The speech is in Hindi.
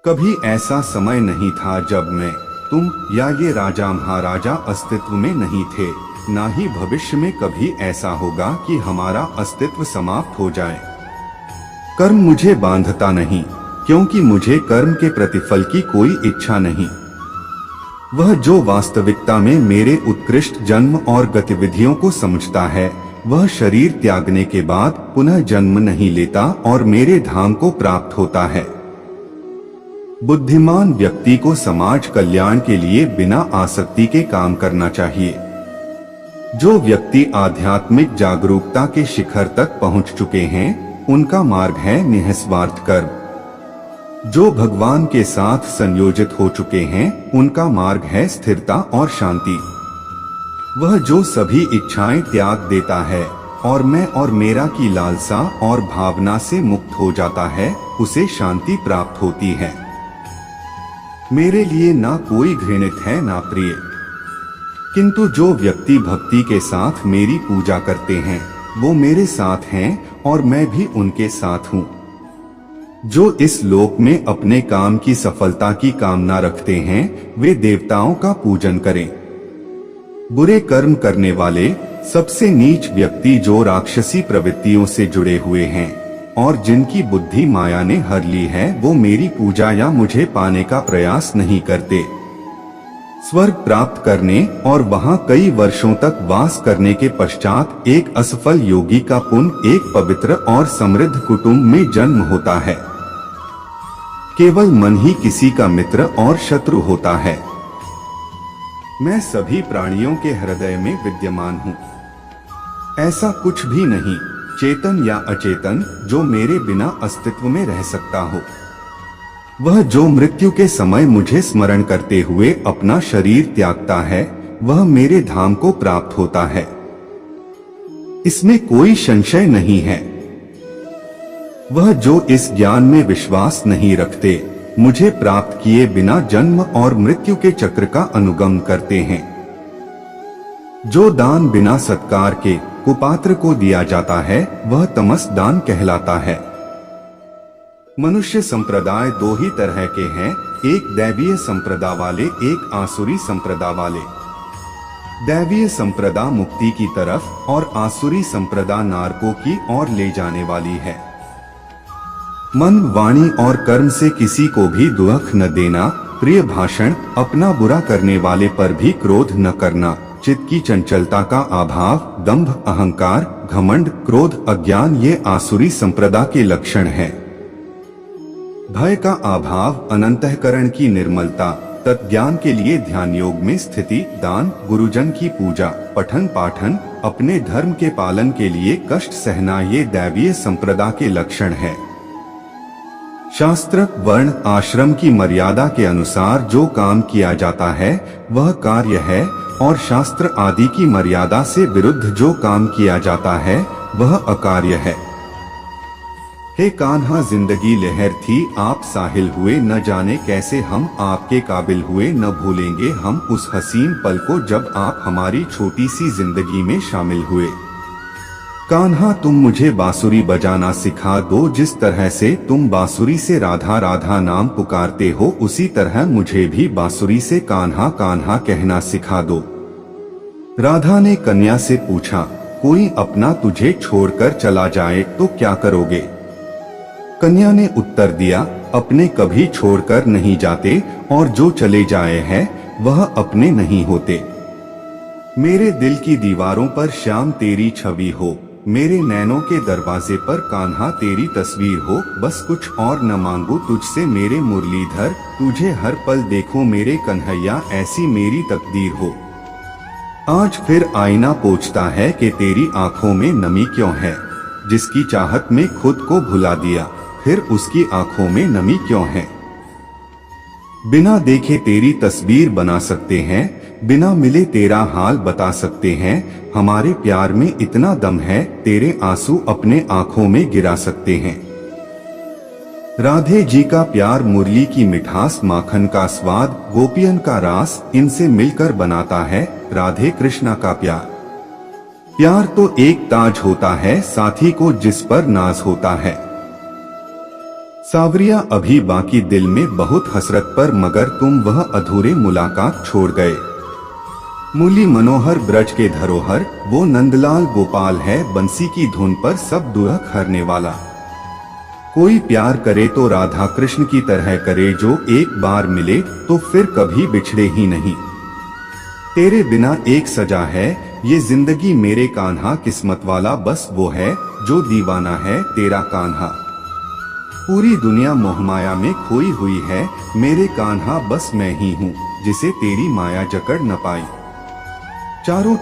कभी ऐसा समय नहीं था जब मैं, तुम या ये राजा महाराजा अस्तित्व में नहीं थे। ना ही भविष्य में कभी ऐसा होगा कि हमारा अस्तित्व समाप्त हो जाए। कर्म मुझे बांधता नहीं, क्योंकि मुझे कर्म के प्रतिफल की कोई इच्छा नहीं। वह जो वास्तविकता में मेरे उत्कृष्ट जन्म और गतिविधियों को समझता है, वह शरीर त्यागने के बाद पुनः जन्म नहीं लेता और मेरे धाम को प्राप्त होता है। बुद्धिमान व्यक्ति को समाज कल्याण के लिए बिना आसक्ति के काम करना चाहिए। जो व्यक्ति आध्यात्मिक जागरूकता के शिखर तक पहुंच चुके हैं, उनका मार्ग है निस्वार्थ कर्म। जो भगवान के साथ संयोजित हो चुके हैं, उनका मार्ग है स्थिरता और शांति। वह जो सभी इच्छाएं त्याग देता है और मैं और मेरा की लालसा और भावना से मुक्त हो जाता है, उसे शांति प्राप्त होती है। मेरे लिए ना कोई घृणित है ना प्रिय, किंतु जो व्यक्ति भक्ति के साथ मेरी पूजा करते हैं, वो मेरे साथ हैं और मैं भी उनके साथ हूँ। जो इस लोक में अपने काम की सफलता की कामना रखते हैं, वे देवताओं का पूजन करें। बुरे कर्म करने वाले सबसे नीच व्यक्ति जो राक्षसी प्रवृत्तियों से जुड़े हुए हैं और जिनकी बुद्धि माया ने हर ली है, वो मेरी पूजा या मुझे पाने का प्रयास नहीं करते। स्वर्ग प्राप्त करने और वहां कई वर्षों तक वास करने के पश्चात एक असफल योगी का पुण्य एक पवित्र और समृद्ध कुटुंब में जन्म होता है। केवल मन ही किसी का मित्र और शत्रु होता है। मैं सभी प्राणियों के हृदय में विद्यमान हूँ। ऐसा कुछ भी नहीं, चेतन या अचेतन, जो मेरे बिना अस्तित्व में रह सकता हो। वह जो मृत्यु के समय मुझे स्मरण करते हुए अपना शरीर त्यागता है, वह मेरे धाम को प्राप्त होता है। इसमें कोई संशय नहीं है। वह जो इस ज्ञान में विश्वास नहीं रखते, मुझे प्राप्त किए बिना जन्म और मृत्यु के चक्र का अनुगमन करते हैं। जो दान बिना सत्कार के कुपात्र को दिया जाता है, वह तमस दान कहलाता है। मनुष्य संप्रदाय दो ही तरह के हैं, एक दैवीय संप्रदाय वाले, एक आसुरी संप्रदाय वाले। दैवीय संप्रदाय मुक्ति की तरफ और आसुरी संप्रदाय नरकों की ओर ले जाने वाली है। मन, वाणी और कर्म से किसी को भी दुख न देना, प्रिय भाषण, अपना बुरा करने वाले पर भी क्रोध न करना, चित्त की चंचलता का अभाव, दंभ, अहंकार, घमंड, क्रोध, अज्ञान, ये आसुरी संप्रदाय के लक्षण हैं। भय का अभाव, अनंतःकरण की निर्मलता, तत्ज्ञान के लिए ध्यान योग में स्थिति, दान, गुरुजन की पूजा, पठन पाठन, अपने धर्म के पालन के लिए कष्ट सहना, ये दैवीय संप्रदाय के लक्षण है। शास्त्र, वर्ण, आश्रम की मर्यादा के अनुसार जो काम किया जाता है, वह कार्य है, और शास्त्र आदि की मर्यादा से विरुद्ध जो काम किया जाता है, वह अकार्य है। हे कान्हा, जिंदगी लहर थी, आप साहिल हुए, न जाने कैसे हम आपके काबिल हुए। न भूलेंगे हम उस हसीन पल को जब आप हमारी छोटी सी जिंदगी में शामिल हुए। कान्हा, तुम मुझे बांसुरी बजाना सिखा दो। जिस तरह से तुम बांसुरी से राधा राधा नाम पुकारते हो, उसी तरह मुझे भी बांसुरी से कान्हा कान्हा कहना सिखा दो। राधा ने कन्या से पूछा, कोई अपना तुझे छोड़कर चला जाए तो क्या करोगे? कन्या ने उत्तर दिया, अपने कभी छोड़कर नहीं जाते, और जो चले जाए हैं वह अपने नहीं होते। मेरे दिल की दीवारों पर श्याम तेरी छवि हो, मेरे नैनों के दरवाजे पर कान्हा तेरी तस्वीर हो। बस कुछ और न मांगू तुझसे मेरे मुरलीधर, तुझे हर पल देखो मेरे कन्हैया, ऐसी मेरी तकदीर हो। आज फिर आईना पूछता है कि तेरी आंखों में नमी क्यों है। जिसकी चाहत में खुद को भुला दिया, फिर उसकी आंखों में नमी क्यों है। बिना देखे तेरी तस्वीर बना सकते हैं, बिना मिले तेरा हाल बता सकते हैं। हमारे प्यार में इतना दम है, तेरे आंसू अपने आंखों में गिरा सकते हैं। राधे जी का प्यार, मुरली की मिठास, माखन का स्वाद, गोपियन का रास, इनसे मिलकर बनाता है राधे कृष्णा का प्यार। प्यार तो एक ताज होता है साथी को जिस पर नाज होता है। सावरिया अभी बाकी दिल में बहुत हसरत पर, मगर तुम वह अधूरे मुलाकात छोड़ गए। मूली मनोहर ब्रज के धरोहर, वो नंदलाल गोपाल है, बंसी की धुन पर सब दुख हरने वाला। कोई प्यार करे तो राधा कृष्ण की तरह करे, जो एक बार मिले तो फिर कभी बिछड़े ही नहीं। तेरे बिना एक सजा है ये जिंदगी मेरे कान्हा, किस्मत वाला बस वो है जो दीवाना है तेरा कान्हा। पूरी दुनिया मोहमाया में खोई हुई है, मेरे कान्हा बस मैं ही हूँ जिसे तेरी माया जकड़ न पाई। चारों